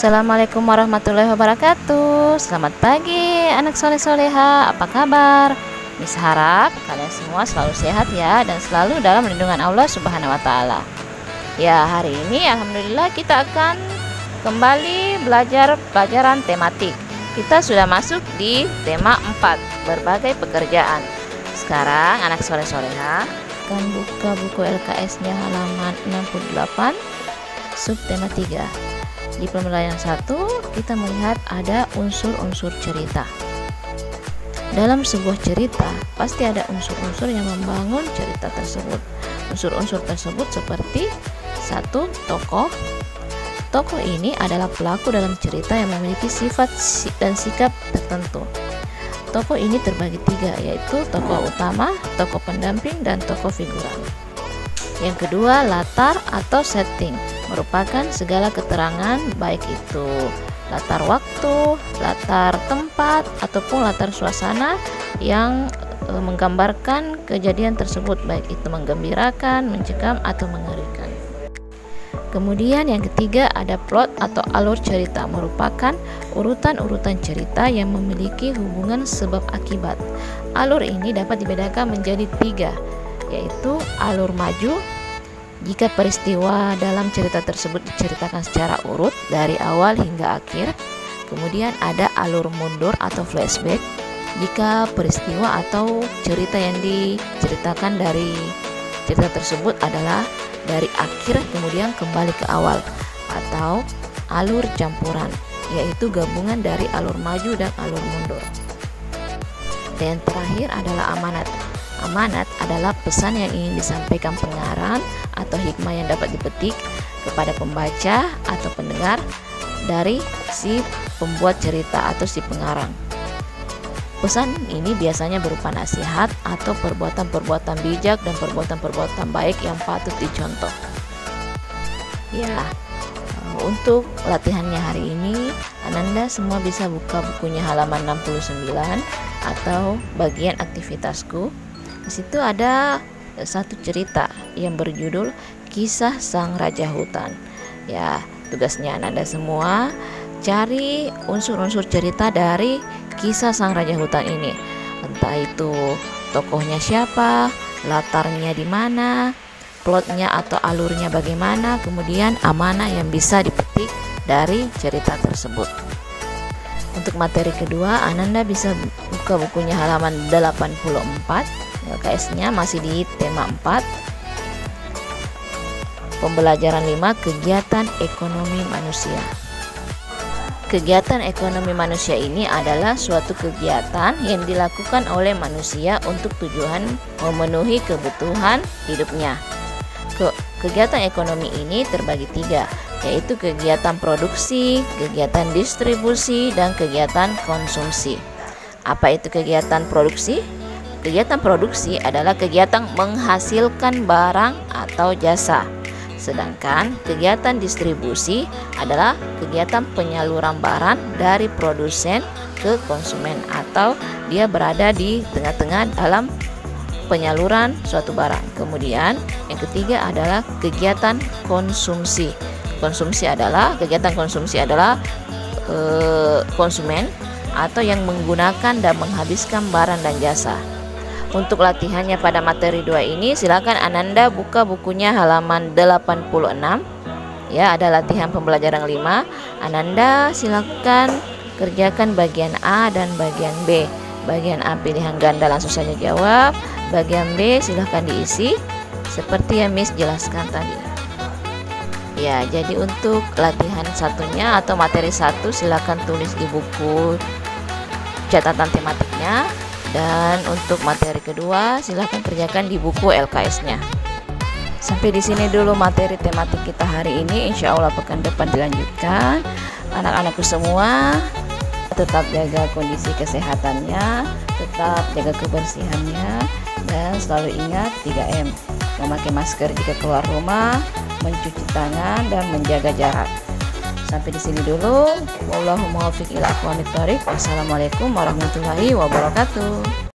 Assalamualaikum warahmatullahi wabarakatuh. Selamat pagi anak soleh soleha, apa kabar? Miss harap kalian semua selalu sehat ya, dan selalu dalam lindungan Allah Subhanahu wa Ta'ala. Ya, hari ini alhamdulillah kita akan kembali belajar pelajaran tematik. Kita sudah masuk di tema 4, berbagai pekerjaan. Sekarang anak soleh soleha akan buka buku LKS-nya halaman 68, subtema 3. Di pembelajaran 1 kita melihat ada unsur-unsur cerita. Dalam sebuah cerita pasti ada unsur-unsur yang membangun cerita tersebut. Unsur-unsur tersebut seperti 1. Tokoh. Tokoh ini adalah pelaku dalam cerita yang memiliki sifat dan sikap tertentu. Tokoh ini terbagi 3, yaitu tokoh utama, tokoh pendamping, dan tokoh figuran. Yang kedua, latar atau setting, merupakan segala keterangan baik itu latar waktu, latar tempat, ataupun latar suasana yang menggambarkan kejadian tersebut, baik itu menggembirakan, mencekam, atau mengerikan. Kemudian yang ketiga ada plot atau alur cerita, merupakan urutan-urutan cerita yang memiliki hubungan sebab akibat. Alur ini dapat dibedakan menjadi 3, yaitu alur maju, jika peristiwa dalam cerita tersebut diceritakan secara urut dari awal hingga akhir. Kemudian ada alur mundur atau flashback, jika peristiwa atau cerita yang diceritakan dari cerita tersebut adalah dari akhir kemudian kembali ke awal. Atau alur campuran, yaitu gabungan dari alur maju dan alur mundur. Dan terakhir adalah amanat. Amanat adalah pesan yang ingin disampaikan pengarang atau hikmah yang dapat dipetik kepada pembaca atau pendengar dari si pembuat cerita atau si pengarang. Pesan ini biasanya berupa nasihat atau perbuatan-perbuatan bijak dan perbuatan-perbuatan baik yang patut dicontoh. Ya, untuk latihannya hari ini Ananda semua bisa buka bukunya halaman 69 atau bagian aktivitasku. Di situ ada satu cerita yang berjudul Kisah Sang Raja Hutan. Ya, tugasnya Ananda semua cari unsur-unsur cerita dari kisah Sang Raja Hutan ini. Entah itu tokohnya siapa, latarnya di mana, plotnya atau alurnya bagaimana, kemudian amanah yang bisa dipetik dari cerita tersebut. Untuk materi kedua, Ananda bisa buka bukunya halaman 84. LKS-nya masih di tema 4. Pembelajaran 5, kegiatan ekonomi manusia. Kegiatan ekonomi manusia ini adalah suatu kegiatan yang dilakukan oleh manusia untuk tujuan memenuhi kebutuhan hidupnya. Kegiatan ekonomi ini terbagi 3, yaitu kegiatan produksi, kegiatan distribusi, dan kegiatan konsumsi. Apa itu kegiatan produksi? Kegiatan produksi adalah kegiatan menghasilkan barang atau jasa. Sedangkan kegiatan distribusi adalah kegiatan penyaluran barang dari produsen ke konsumen, atau dia berada di tengah-tengah dalam penyaluran suatu barang. Kemudian yang ketiga adalah kegiatan konsumsi. Kegiatan konsumsi adalah konsumen atau yang menggunakan dan menghabiskan barang dan jasa. Untuk latihannya pada materi 2 ini silakan Ananda buka bukunya halaman 86. Ya, ada latihan pembelajaran 5. Ananda silakan kerjakan bagian A dan bagian B. Bagian A pilihan ganda langsung saja jawab. Bagian B silahkan diisi seperti yang Miss jelaskan tadi. Ya, jadi untuk latihan satunya atau materi 1 silakan tulis di buku catatan tematiknya. Dan untuk materi kedua silahkan kerjakan di buku LKS-nya. Sampai di sini dulu materi tematik kita hari ini. Insya Allah pekan depan dilanjutkan. Anak-anakku semua tetap jaga kondisi kesehatannya, tetap jaga kebersihannya, dan selalu ingat 3M: memakai masker jika keluar rumah, mencuci tangan, dan menjaga jarak. Sampai di sini dulu. Wallahu muwaffiq ila aqwamit thoriq. Wassalamualaikum warahmatullahi wabarakatuh.